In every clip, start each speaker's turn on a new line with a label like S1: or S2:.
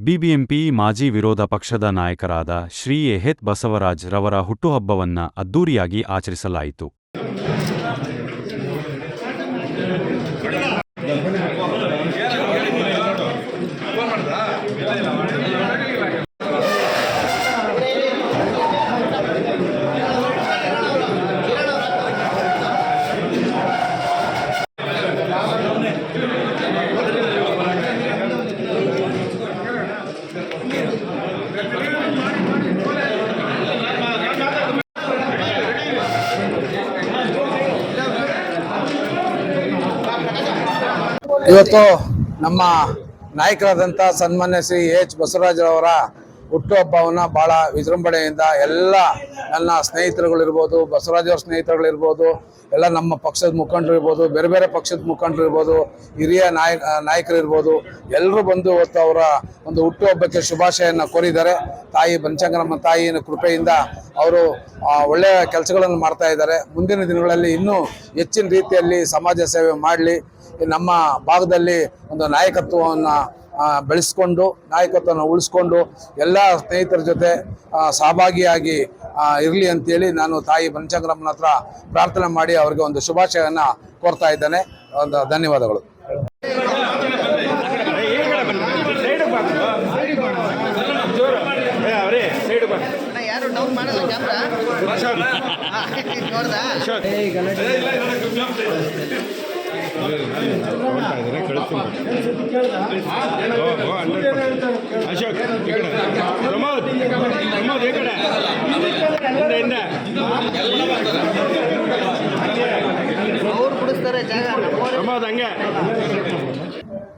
S1: BBMP ಮಾಜಿ ವಿರೋಧ ಪಕ್ಷದ ನಾಯಕರಾದ ಶ್ರೀ ಎಹೆತ್ ಬಸವರಾಜ್ ರವರ ಹುಟ್ಟುಹಬ್ಬವನ್ನ ಅದ್ದೂರಿಯಾಗಿ ಆಚರಿಸಲಾಯಿತು.
S2: ಇವತ್ತು ನಮ್ಮ ನಾಯಕರಾದಂಥ ಸನ್ಮಾನ್ಯ ಶ್ರೀ ಎಚ್ ಬಸವರಾಜರವರ ಹುಟ್ಟುಹಬ್ಬವನ್ನು ಭಾಳ ವಿಜೃಂಭಣೆಯಿಂದ ಎಲ್ಲ ನನ್ನ ಸ್ನೇಹಿತರುಗಳಿರ್ಬೋದು, ಬಸವರಾಜವ್ರ ಸ್ನೇಹಿತರುಗಳಿರ್ಬೋದು, ಎಲ್ಲ ನಮ್ಮ ಪಕ್ಷದ ಮುಖಂಡರು ಇರ್ಬೋದು, ಬೇರೆ ಬೇರೆ ಪಕ್ಷದ ಮುಖಂಡರು ಇರ್ಬೋದು, ಹಿರಿಯ ನಾಯಕರಿರ್ಬೋದು, ಎಲ್ಲರೂ ಬಂದು ಇವತ್ತು ಅವರ ಒಂದು ಹುಟ್ಟುಹಬ್ಬಕ್ಕೆ ಶುಭಾಶಯವನ್ನು ಕೋರಿದ್ದಾರೆ. ತಾಯಿ ಬನಶಂಕರಮ್ಮ ತಾಯಿಯ ಕೃಪೆಯಿಂದ ಅವರು ಒಳ್ಳೆಯ ಕೆಲಸಗಳನ್ನು ಮಾಡ್ತಾ ಇದ್ದಾರೆ. ಮುಂದಿನ ದಿನಗಳಲ್ಲಿ ಇನ್ನೂ ಹೆಚ್ಚಿನ ರೀತಿಯಲ್ಲಿ ಸಮಾಜ ಸೇವೆ ಮಾಡಲಿ, ನಮ್ಮ ಭಾಗದಲ್ಲಿ ಒಂದು ನಾಯಕತ್ವವನ್ನು ಬೆಳೆಸ್ಕೊಂಡು ನಾಯಕತ್ವವನ್ನು ಉಳಿಸ್ಕೊಂಡು ಎಲ್ಲ ಸ್ನೇಹಿತರ ಜೊತೆ ಸಹಭಾಗಿಯಾಗಿ ಇರಲಿ ಅಂತೇಳಿ ನಾನು ತಾಯಿ ಬನಶಂಕರಮ್ಮನ ಹತ್ರ ಪ್ರಾರ್ಥನೆ ಮಾಡಿ ಅವರಿಗೆ ಒಂದು ಶುಭಾಶಯವನ್ನು ಕೋರ್ತಾ ಇದ್ದೇನೆ. ಒಂದು ಧನ್ಯವಾದಗಳು.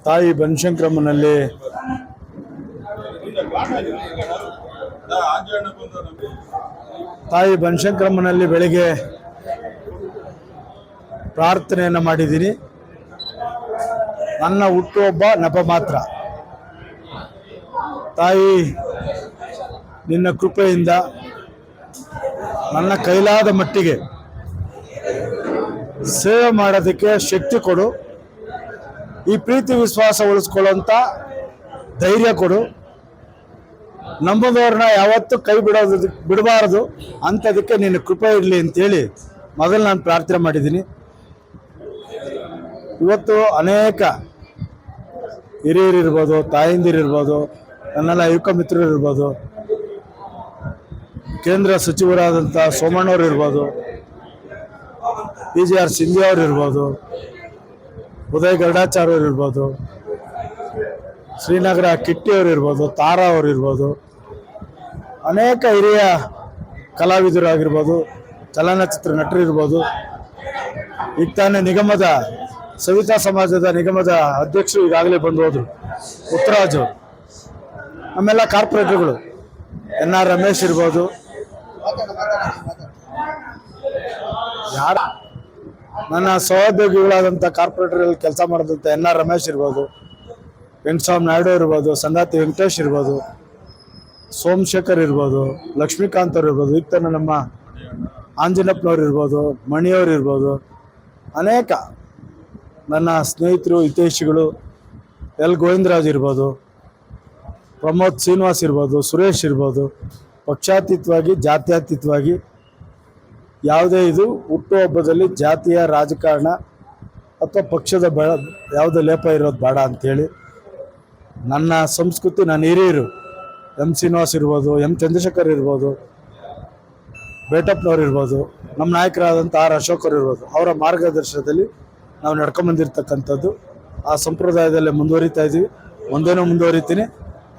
S3: ತಾಯಿ ಬನಶಂಕರಮ್ಮನಲ್ಲಿ ಬೆಳಿಗ್ಗೆ ಪ್ರಾರ್ಥನೆಯನ್ನು ಮಾಡಿದ್ದೀನಿ. ನನ್ನ ಹುಟ್ಟುಹಬ್ಬ ನೆಪ ಮಾತ್ರ. ತಾಯಿ ನಿನ್ನ ಕೃಪೆಯಿಂದ ನನ್ನ ಕೈಲಾದ ಮಟ್ಟಿಗೆ ಸೇವೆ ಮಾಡೋದಕ್ಕೆ ಶಕ್ತಿ ಕೊಡು, ಈ ಪ್ರೀತಿ ವಿಶ್ವಾಸ ಉಳಿಸ್ಕೊಳ್ಳೋಂಥ ಧೈರ್ಯ ಕೊಡು, ನಂಬುದವ್ರನ್ನ ಯಾವತ್ತೂ ಕೈ ಬಿಡಬಾರದು ಅಂಥದಕ್ಕೆ ನಿನ್ನ ಕೃಪೆ ಇರಲಿ ಅಂತೇಳಿ ಮೊದಲು ನಾನು ಪ್ರಾರ್ಥನೆ ಮಾಡಿದ್ದೀನಿ. ಇವತ್ತು ಅನೇಕ ಹಿರಿಯರಿರ್ಬೋದು, ತಾಯಂದಿರಿರ್ಬೋದು, ನನ್ನೆಲ್ಲ ಯುವಕ ಮಿತ್ರರಿರ್ಬೋದು, ಕೇಂದ್ರ ಸಚಿವರಾದಂಥ ಸೋಮಣ್ಣವ್ರು ಇರ್ಬೋದು, PGR ಸಿಂಧಿ ಅವರು ಇರ್ಬೋದು, ಉದಯ್ ಗರುಡಾಚಾರ್ಯವ್ರು ಇರ್ಬೋದು, ಶ್ರೀನಗರ ಕಿಟ್ಟಿಯವರು ಇರ್ಬೋದು, ತಾರಾ ಅವರು ಇರ್ಬೋದು, ಅನೇಕ ಹಿರಿಯ ಕಲಾವಿದರಾಗಿರ್ಬೋದು, ಚಲನಚಿತ್ರ ನಟರಿರ್ಬೋದು. ಈಗ ತಾನೇ ನಿಗಮದ ಸವಿತಾ ಸಮಾಜದ ನಿಗಮದ ಅಧ್ಯಕ್ಷರು ಈಗಾಗಲೇ ಬಂದು ಹೋದರು, ಪುಟ್ಟರಾಜು. ನಮ್ಮೆಲ್ಲ ಕಾರ್ಪೊರೇಟರ್ಗಳು NR ರಮೇಶ್ ಇರ್ಬೋದು, ನನ್ನ ಸಹೋದ್ಯೋಗಿಗಳಾದಂಥ ಕಾರ್ಪೊರೇಟರ್ಗಳಲ್ಲಿ ಕೆಲಸ ಮಾಡಿದಂಥ NR ರಮೇಶ್ ಇರ್ಬೋದು, ವೆಂಕಟಸ್ವಾಮಿ ನಾಯ್ಡು ಇರ್ಬೋದು, ಸಂಗಾತಿ ವೆಂಕಟೇಶ್ ಇರ್ಬೋದು, ಸೋಮಶೇಖರ್ ಇರ್ಬೋದು, ಲಕ್ಷ್ಮೀಕಾಂತ್ ಅವ್ರು ಇರ್ಬೋದು, ಈಗ ತಾನೇ ನಮ್ಮ ಆಂಜನಪ್ಪನವ್ರು ಇರ್ಬೋದು, ಮಣಿಯವ್ರು ಇರ್ಬೋದು, ಅನೇಕ ನನ್ನ ಸ್ನೇಹಿತರು ಹಿತೈಷಿಗಳು, L ಗೋವಿಂದರಾಜ್ ಇರ್ಬೋದು, ಪ್ರಮೋದ್ ಶ್ರೀನಿವಾಸ್ ಇರ್ಬೋದು, ಸುರೇಶ್ ಇರ್ಬೋದು, ಪಕ್ಷಾತೀತವಾಗಿ ಜಾತ್ಯತೀತವಾಗಿ ಯಾವುದೇ ಇದು ಹುಟ್ಟುಹಬ್ಬದಲ್ಲಿ ಜಾತಿಯ ರಾಜಕಾರಣ ಅಥವಾ ಪಕ್ಷದ ಯಾವುದೇ ಲೇಪ ಇರೋದು ಬೇಡ ಅಂಥೇಳಿ ನನ್ನ ಸಂಸ್ಕೃತಿ, ನನ್ನ ಹಿರಿಯರು M ಶ್ರೀನಿವಾಸ್ ಇರ್ಬೋದು, M ಚಂದ್ರಶೇಖರ್ ಇರ್ಬೋದು, ಬೇಟಪ್ಪನವ್ರು ಇರ್ಬೋದು, ನಮ್ಮ ನಾಯಕರಾದಂಥ R ಅಶೋಕರು ಇರ್ಬೋದು, ಅವರ ಮಾರ್ಗದರ್ಶನದಲ್ಲಿ ನಾವು ನಡ್ಕೊಂಬಂದಿರ್ತಕ್ಕಂಥದ್ದು. ಆ ಸಂಪ್ರದಾಯದಲ್ಲೇ ಮುಂದುವರಿತಾ ಇದ್ದೀವಿ, ಮುಂದೇನೂ ಮುಂದುವರಿತೀನಿ.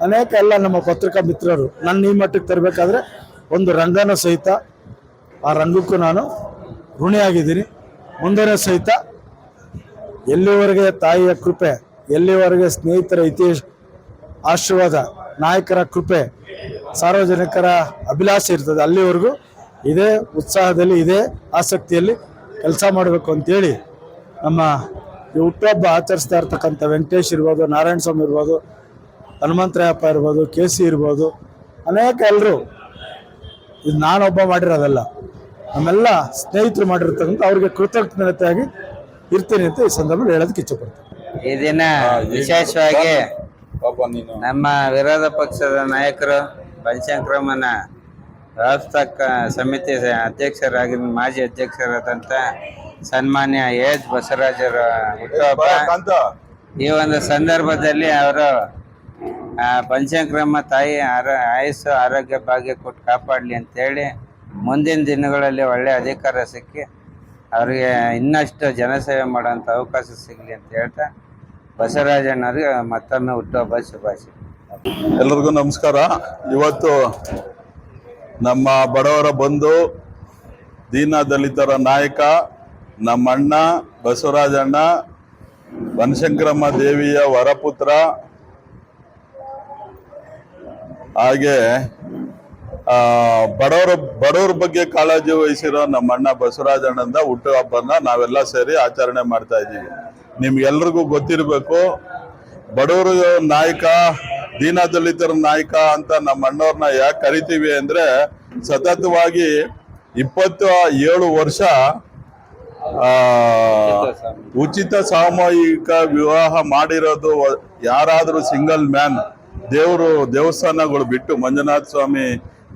S3: ಅನೇಕ ಎಲ್ಲ ನಮ್ಮ ಪತ್ರಿಕಾ ಮಿತ್ರರು ನನ್ನ ಈ ಮಟ್ಟಕ್ಕೆ ತರಬೇಕಾದ್ರೆ ಒಂದು ರಂಗನ ಸಹಿತ ಆ ರಂಗಕ್ಕೂ ನಾನು ಋಣಿಯಾಗಿದ್ದೀನಿ. ಮುಂದೆನೂ ಸಹಿತ ಎಲ್ಲಿವರೆಗೆ ತಾಯಿಯ ಕೃಪೆ, ಎಲ್ಲಿವರೆಗೆ ಸ್ನೇಹಿತರ ಆಶೀರ್ವಾದ, ನಾಯಕರ ಕೃಪೆ, ಸಾರ್ವಜನಿಕರ ಅಭಿಲಾಷೆ ಇರ್ತದೆ, ಅಲ್ಲಿವರೆಗೂ ಇದೇ ಉತ್ಸಾಹದಲ್ಲಿ ಇದೇ ಆಸಕ್ತಿಯಲ್ಲಿ ಕೆಲಸ ಮಾಡಬೇಕು ಅಂತೇಳಿ ನಮ್ಮ ಈ ಹುಟ್ಟುಹಬ್ಬ ಆಚರಿಸ್ತಾ ಇರ್ತಕ್ಕಂಥ ವೆಂಕಟೇಶ್ ಇರ್ಬೋದು, ನಾರಾಯಣ ಸ್ವಾಮಿ ಇರ್ಬೋದು, ಹನುಮಂತರಾಯಪ್ಪ ಇರ್ಬೋದು, KC ಇರ್ಬೋದು, ಅನೇಕ ಎಲ್ಲರೂ, ಇದು ನಾನೊಬ್ಬ ಮಾಡಿರೋದಲ್ಲ, ನಮ್ಮೆಲ್ಲ ಸ್ನೇಹಿತರು ಮಾಡಿರ್ತಕ್ಕಂಥ ಅವ್ರಿಗೆ ಕೃತಜ್ಞತೆಯಾಗಿ ಇರ್ತೀನಿ ಅಂತ ಈ ಸಂದರ್ಭದಲ್ಲಿ ಹೇಳೋದಕ್ಕೆ ಇಚ್ಛೆಪಡ್ತೀನಿ.
S4: ಈ ದಿನ ವಿಶೇಷವಾಗಿ ಪಾಪ ನೀನು
S5: ನಮ್ಮ ವಿರೋಧ ಪಕ್ಷದ ನಾಯಕರು ಬನಶಂಕರಮ್ಮನ ವ್ಯವಸ್ಥಾಪಕ ಸಮಿತಿ ಅಧ್ಯಕ್ಷರಾಗಿ ಮಾಜಿ ಅಧ್ಯಕ್ಷರಾದಂಥ ಸನ್ಮಾನ್ಯ ಎಚ್ ಬಸವರಾಜರ ಹುಟ್ಟುಹಬ್ಬ. ಈ ಒಂದು ಸಂದರ್ಭದಲ್ಲಿ ಅವರು ಬನಶಂಕರಮ್ಮ ತಾಯಿ ಆಯುಸ್ಸು ಆರೋಗ್ಯ ಭಾಗ್ಯ ಕೊಟ್ಟು ಕಾಪಾಡಲಿ ಅಂತೇಳಿ ಮುಂದಿನ ದಿನಗಳಲ್ಲಿ ಒಳ್ಳೆ ಅಧಿಕಾರ ಸಿಕ್ಕಿ ಅವರಿಗೆ ಇನ್ನಷ್ಟು ಜನಸೇವೆ ಮಾಡೋಂಥ ಅವಕಾಶ ಸಿಗಲಿ ಅಂತ ಹೇಳ್ತಾ ಬಸವರಾಜಣ್ಣವ್ರಿಗೆ ಮತ್ತೊಮ್ಮೆ ಹುಟ್ಟುಹಬ್ಬ ಶುಭಾಶಯ.
S4: ಎಲ್ರಿಗೂ ನಮಸ್ಕಾರ. ಇವತ್ತು ನಮ್ಮ ಬಡವರ ಬಂಧು, ದೀನ ದಲಿತರ ನಾಯಕ, ನಮ್ಮ ಅಣ್ಣ ಬಸವರಾಜಣ್ಣ, ಬನಶಂಕರಮ್ಮ ದೇವಿಯ ವರಪುತ್ರ, ಹಾಗೆ ಬಡವರ ಬಗ್ಗೆ ಕಾಳಜಿ ವಹಿಸಿರೋ ನಮ್ಮ ಅಣ್ಣ ಬಸವರಾಜಣ್ಣಂದ ಹುಟ್ಟುಹಬ್ಬನ ನಾವೆಲ್ಲ ಸೇರಿ ಆಚರಣೆ ಮಾಡ್ತಾ ಇದ್ದೀವಿ. ನಿಮ್ಗೆಲ್ರಿಗೂ ಗೊತ್ತಿರಬೇಕು, ಬಡವರ ನಾಯಕ, ದೀನ ದಲಿತರ ನಾಯಕ ಅಂತ ನಮ್ಮ ಅಣ್ಣವ್ರನ್ನ ಯಾಕೆ ಕರಿತೀವಿ ಅಂದ್ರೆ, ಸತತವಾಗಿ 27 ವರ್ಷ ಉಚಿತ ಸಾಮೂಹಿಕ ವಿವಾಹ ಮಾಡಿರೋದು ಯಾರಾದ್ರೂ ಸಿಂಗಲ್ ಮ್ಯಾನ್. ದೇವಸ್ಥಾನಗಳು ಬಿಟ್ಟು, ಮಂಜುನಾಥ ಸ್ವಾಮಿ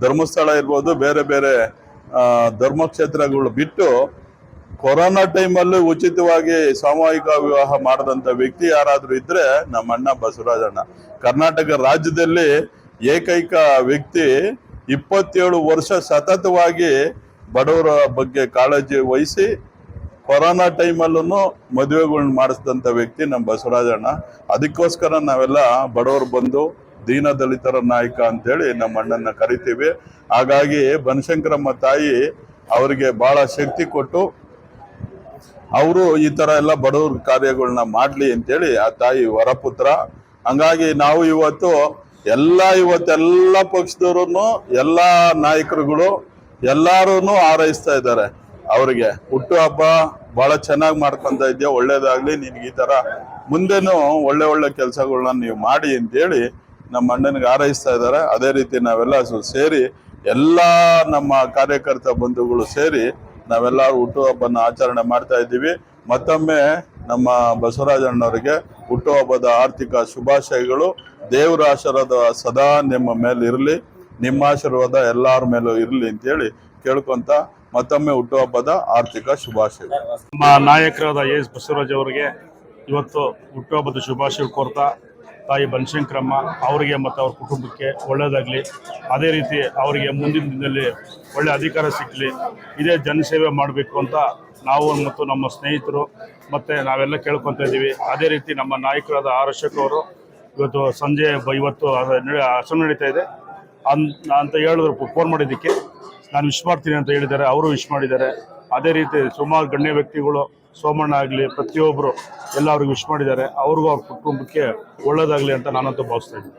S4: ಧರ್ಮಸ್ಥಳ ಇರ್ಬೋದು, ಬೇರೆ ಬೇರೆ ಧರ್ಮಕ್ಷೇತ್ರಗಳು ಬಿಟ್ಟು ಕೊರೋನಾ ಟೈಮಲ್ಲೂ ಉಚಿತವಾಗಿ ಸಾಮೂಹಿಕ ವಿವಾಹ ಮಾಡಿದಂಥ ವ್ಯಕ್ತಿ ಯಾರಾದ್ರೂ ಇದ್ರೆ ನಮ್ಮ ಅಣ್ಣ ಬಸವರಾಜಣ್ಣ. ಕರ್ನಾಟಕ ರಾಜ್ಯದಲ್ಲಿ ಏಕೈಕ ವ್ಯಕ್ತಿ 27 ವರ್ಷ ಸತತವಾಗಿ ಬಡವರ ಬಗ್ಗೆ ಕಾಳಜಿ ವಹಿಸಿ ಕೊರೋನಾ ಟೈಮಲ್ಲೂ ಮದುವೆಗಳನ್ನ ಮಾಡಿಸಿದಂಥ ವ್ಯಕ್ತಿ ನಮ್ಮ ಬಸವರಾಜಣ್ಣ. ಅದಕ್ಕೋಸ್ಕರ ನಾವೆಲ್ಲ ಬಡವರು ಬಂದು ದೀನ ದಲಿತರ ನಾಯಕ ಅಂತೇಳಿ ನಮ್ಮ ಅಣ್ಣನ ಕರಿತೀವಿ. ಹಾಗಾಗಿ ಬನಶಂಕರಮ್ಮ ತಾಯಿ ಅವರಿಗೆ ಬಹಳ ಶಕ್ತಿ ಕೊಟ್ಟು ಅವರು ಈ ತರ ಎಲ್ಲ ಬಡವ್ರ ಕಾರ್ಯಗಳನ್ನ ಮಾಡ್ಲಿ ಅಂತೇಳಿ ಆ ತಾಯಿ ವರಪುತ್ರ. ಹಂಗಾಗಿ ನಾವು ಇವತ್ತೆಲ್ಲ ಪಕ್ಷದವರು, ಎಲ್ಲಾ ನಾಯಕರುಗಳು ಎಲ್ಲಾರು ಹಾರೈಸ್ತಾ ಇದ್ದಾರೆ. ಅವರಿಗೆ ಹುಟ್ಟುಹಬ್ಬ ಬಹಳ ಚೆನ್ನಾಗಿ ಮಾಡ್ಕೊಂತ ಇದ್ಯಾ, ಒಳ್ಳೇದಾಗ್ಲಿ ನಿನ್ಗೆ, ಈ ತರ ಮುಂದೆನೂ ಒಳ್ಳೆ ಕೆಲಸಗಳನ್ನ ನೀವು ಮಾಡಿ ಅಂತೇಳಿ ನಮ್ಮ ಅಣ್ಣನಿಗೆ ಹಾರೈಸ್ತಾ ಇದ್ದಾರೆ. ಅದೇ ರೀತಿ ನಾವೆಲ್ಲ ಸೇರಿ ಎಲ್ಲಾ ನಮ್ಮ ಕಾರ್ಯಕರ್ತ ಬಂಧುಗಳು ಸೇರಿ ನಾವೆಲ್ಲರೂ ಹುಟ್ಟುಹಬ್ಬನ ಆಚರಣೆ ಮಾಡ್ತಾ ಇದ್ದೀವಿ. ಮತ್ತೊಮ್ಮೆ ನಮ್ಮ ಬಸವರಾಜಣ್ಣವರಿಗೆ ಹುಟ್ಟುಹಬ್ಬದ ಆರ್ಥಿಕ ಶುಭಾಶಯಗಳು. ದೇವರ ಆಶೀರ್ವಾದ ಸದಾ ನಿಮ್ಮ ಮೇಲೆ ಇರಲಿ, ನಿಮ್ಮ ಆಶೀರ್ವಾದ ಎಲ್ಲರ ಮೇಲೂ ಇರಲಿ ಅಂತೇಳಿ ಕೇಳ್ಕೊಂತ ಮತ್ತೊಮ್ಮೆ ಹುಟ್ಟುಹಬ್ಬದ ಆರ್ಥಿಕ ಶುಭಾಶಯಗಳು.
S6: ನಮ್ಮ ನಾಯಕರಾದ ಎಸ್ ಬಸವರಾಜ್ ಅವರಿಗೆ ಇವತ್ತು ಹುಟ್ಟುಹಬ್ಬದ ಶುಭಾಶಯ ಕೋರ್ತಾ, ತಾಯಿ ಬನಶಂಕರಮ್ಮ ಅವರಿಗೆ ಮತ್ತು ಅವ್ರ ಕುಟುಂಬಕ್ಕೆ ಒಳ್ಳೆಯದಾಗಲಿ. ಅದೇ ರೀತಿ ಅವರಿಗೆ ಮುಂದಿನ ದಿನದಲ್ಲಿ ಒಳ್ಳೆ ಅಧಿಕಾರ ಸಿಕ್ಕಲಿ. ಇದೇ ಜನಸೇವೆ ಮಾಡಬೇಕು ಅಂತ ನಾವು ಮತ್ತು ನಮ್ಮ ಸ್ನೇಹಿತರು ಮತ್ತು ನಾವೆಲ್ಲ ಕೇಳ್ಕೊತಾ ಇದ್ದೀವಿ. ಅದೇ ರೀತಿ ನಮ್ಮ ನಾಯಕರಾದ ಆರ್ ಅಶೋಕ್ ಅವರು ಇವತ್ತು ಸಂಜೆ ಅಸೆಂಬ್ಲಿ ನಡೀತಾ ಇದೆ ಅಂತ ಹೇಳಿದ್ರು. ಫೋನ್ ಮಾಡಿದ್ದಕ್ಕೆ ನಾನು ವಿಶ್ ಮಾಡ್ತೀನಿ ಅಂತ ಹೇಳಿದ್ದಾರೆ, ಅವರು ವಿಶ್ ಮಾಡಿದ್ದಾರೆ. ಅದೇ ರೀತಿ ಸುಮಾರು ಗಣ್ಯ ವ್ಯಕ್ತಿಗಳು, ಸೋಮಣ್ಣ ಆಗಲಿ, ಪ್ರತಿಯೊಬ್ಬರು ಎಲ್ಲ ಅವ್ರಿಗೆ ವಿಶ್ ಮಾಡಿದ್ದಾರೆ. ಅವ್ರಿಗೂ ಅವ್ರ ಕುಟುಂಬಕ್ಕೆ ಒಳ್ಳೆಯದಾಗಲಿ ಅಂತ ನಾನಂತೂ ಭಾವಿಸ್ತಾ ಇದ್ದೀನಿ.